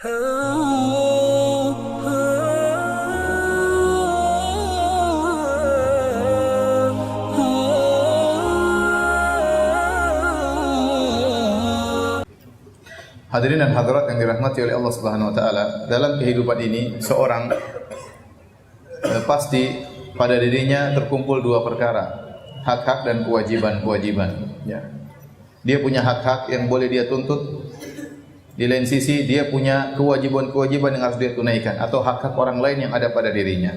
Hadirin dan hadirat yang dirahmati oleh Allah Subhanahu wa taala, dalam kehidupan ini seorang pasti pada dirinya terkumpul dua perkara, hak-hak dan kewajiban-kewajiban, ya. Dia punya hak-hak yang boleh dia tuntut. Di lain sisi dia punya kewajiban-kewajiban yang harus dia tunaikan atau hak-hak orang lain yang ada pada dirinya.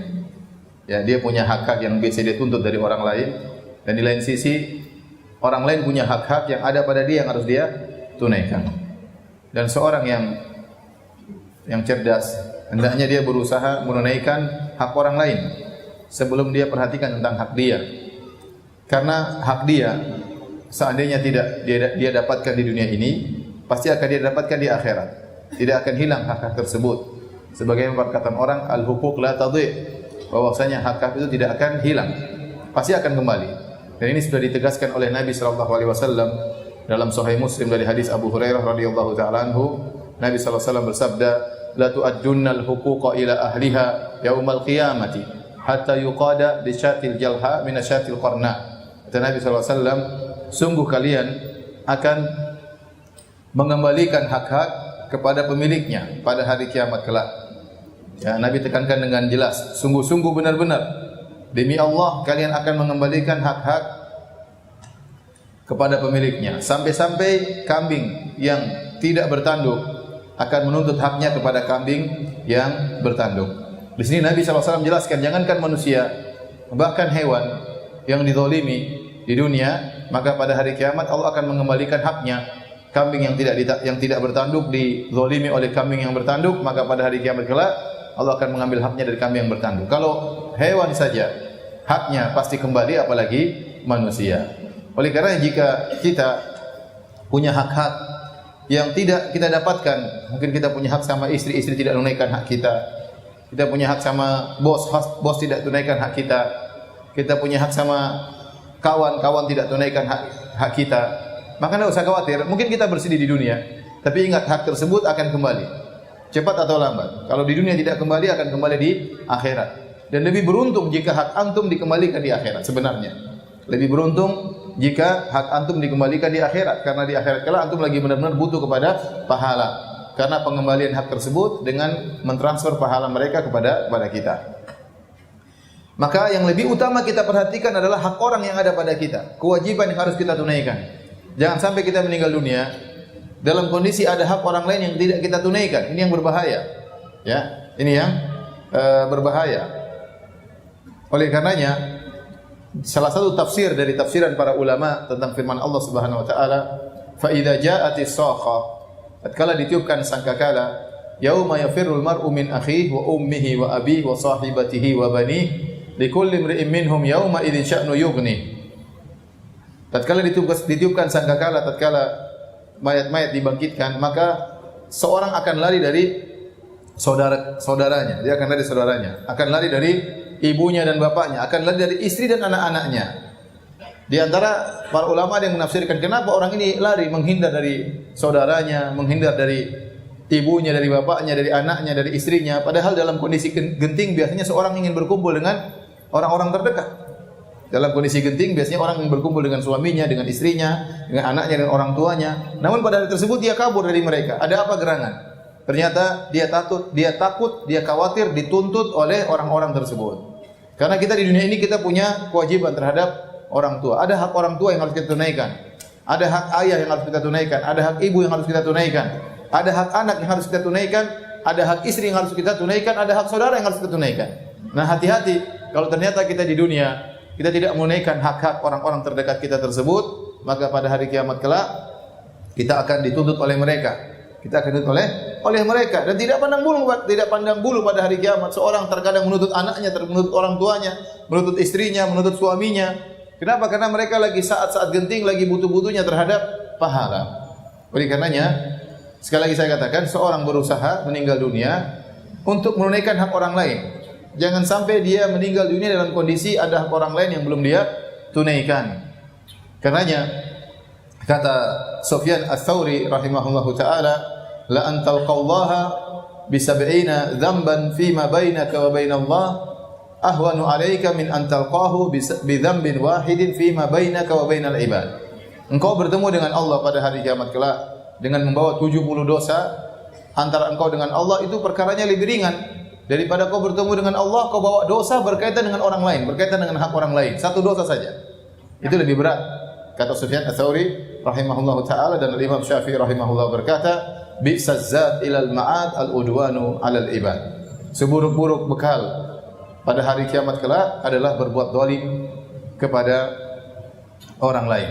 Ya, dia punya hak-hak yang bisa dia tuntut dari orang lain, dan di lain sisi orang lain punya hak-hak yang ada pada dia yang harus dia tunaikan. Dan seorang yang cerdas hendaknya dia berusaha menunaikan hak orang lain sebelum dia perhatikan tentang hak dia. Karena hak dia seandainya tidak dia dapatkan di dunia ini, pasti akan dia dapatkan di akhirat. Tidak akan hilang hak-hak tersebut. Sebagaimana perkataan orang, al-huquq la tadhi', bahwasanya hak-hak itu tidak akan hilang, pasti akan kembali. Dan ini sudah ditegaskan oleh Nabi sallallahu alaihi wasallam dalam Sahih Muslim dari hadis Abu Hurairah radhiyallahu taala anhu. Nabi sallallahu alaihi wasallam bersabda, la tu'addunnal huquqa ila ahliha yaumal qiyamati hatta yuqada bi syatil jalha min asyatil qarna. Kata Nabi sallallahu alaihi wasallam, sungguh kalian akan mengembalikan hak-hak kepada pemiliknya pada hari kiamat kelak. Ya, Nabi tekankan dengan jelas, sungguh-sungguh benar-benar demi Allah kalian akan mengembalikan hak-hak kepada pemiliknya, sampai-sampai kambing yang tidak bertanduk akan menuntut haknya kepada kambing yang bertanduk. Di sini Nabi SAW jelaskan, jangankan manusia, bahkan hewan yang dizalimi di dunia, maka pada hari kiamat Allah akan mengembalikan haknya. Kambing yang tidak bertanduk dizalimi oleh kambing yang bertanduk, maka pada hari kiamat kelak Allah akan mengambil haknya dari kambing yang bertanduk. Kalau hewan saja haknya pasti kembali, apalagi manusia. Oleh karena jika kita punya hak-hak yang tidak kita dapatkan, mungkin kita punya hak sama istri, istri tidak tunaikan hak kita. Kita punya hak sama bos, bos tidak tunaikan hak kita. Kita punya hak sama kawan, kawan tidak tunaikan hak kita. Maka tidak usah khawatir, mungkin kita bersedih di dunia, tapi ingat hak tersebut akan kembali, cepat atau lambat. Kalau di dunia tidak kembali, akan kembali di akhirat. Dan lebih beruntung jika hak antum dikembalikan di akhirat sebenarnya. Lebih beruntung jika hak antum dikembalikan di akhirat, karena di akhirat kala antum lagi benar-benar butuh kepada pahala. Karena pengembalian hak tersebut dengan mentransfer pahala mereka kepada kita. Maka yang lebih utama kita perhatikan adalah hak orang yang ada pada kita, kewajiban yang harus kita tunaikan. Jangan sampai kita meninggal dunia dalam kondisi ada hak orang lain yang tidak kita tunaikan. Ini yang berbahaya. Ya, ini yang berbahaya. Oleh karenanya, salah satu tafsir dari tafsiran para ulama tentang firman Allah Subhanahu wa taala, fa idza ja'atis sakha, tatkala ditiupkan sangkakala, yauma yafirrul mar'u min akhihi wa ummihi wa abihi wa sahibatihi wa banihi likulli imri'in minhum yauma idzin sya'nu yughni. Tatkala ditiupkan sangkakala, tatkala mayat-mayat dibangkitkan, maka seorang akan lari dari saudaranya, dia akan lari dari saudaranya, akan lari dari ibunya dan bapaknya, akan lari dari istri dan anak-anaknya. Di antara para ulama ada yang menafsirkan kenapa orang ini lari, menghindar dari saudaranya, menghindar dari ibunya, dari bapaknya, dari anaknya, dari istrinya. Padahal dalam kondisi genting biasanya seorang ingin berkumpul dengan orang-orang terdekat. Dalam kondisi genting biasanya orang ingin berkumpul dengan suaminya, dengan istrinya, dengan anaknya, dengan orang tuanya. Namun pada hari tersebut dia kabur dari mereka. Ada apa gerangan? Ternyata dia takut, dia khawatir dituntut oleh orang-orang tersebut. Karena kita di dunia ini kita punya kewajiban terhadap orang tua. Ada hak orang tua yang harus kita tunaikan. Ada hak ayah yang harus kita tunaikan. Ada hak ibu yang harus kita tunaikan. Ada hak anak yang harus kita tunaikan. Ada hak istri yang harus kita tunaikan. Ada hak saudara yang harus kita tunaikan. Nah, hati-hati kalau ternyata kita di dunia kita tidak menunaikan hak-hak orang-orang terdekat kita tersebut, maka pada hari kiamat kelak kita akan dituntut oleh mereka. Kita akan dituntut oleh mereka, dan tidak pandang bulu pada hari kiamat. Seorang terkadang menuntut anaknya, menuntut orang tuanya, menuntut istrinya, menuntut suaminya. Kenapa? Karena mereka lagi saat-saat genting, lagi butuh-butuhnya terhadap pahala. Oleh karenanya, sekali lagi saya katakan, seorang berusaha meninggal dunia untuk menunaikan hak orang lain. Jangan sampai dia meninggal dunia dalam kondisi ada hak orang lain yang belum dia tunaikan. Karenanya kata Sufyan Ats-Tsauri rahimahullahu taala, la an talqallaha bi 70 dzamban fi ma bainaka wa bainallah ahwanu 'alaika min an talqahu bi dzambin wahidin fi ma bainaka wa bainal ibad. Engkau bertemu dengan Allah pada hari kiamat kelak dengan membawa 70 dosa antara engkau dengan Allah, itu perkaranya lebih ringan daripada kau bertemu dengan Allah, kau bawa dosa berkaitan dengan orang lain, berkaitan dengan hak orang lain. Satu dosa saja. Itu lebih berat. Kata Sufyan Ats-Tsauri rahimahullahu taala dan Imam Syafi'i rahimahullah berkata, bi'saz zat ilal ma'ad al-udwanu 'alal ibad. Seburuk-buruk bekal pada hari kiamat kelak adalah berbuat zalim kepada orang lain.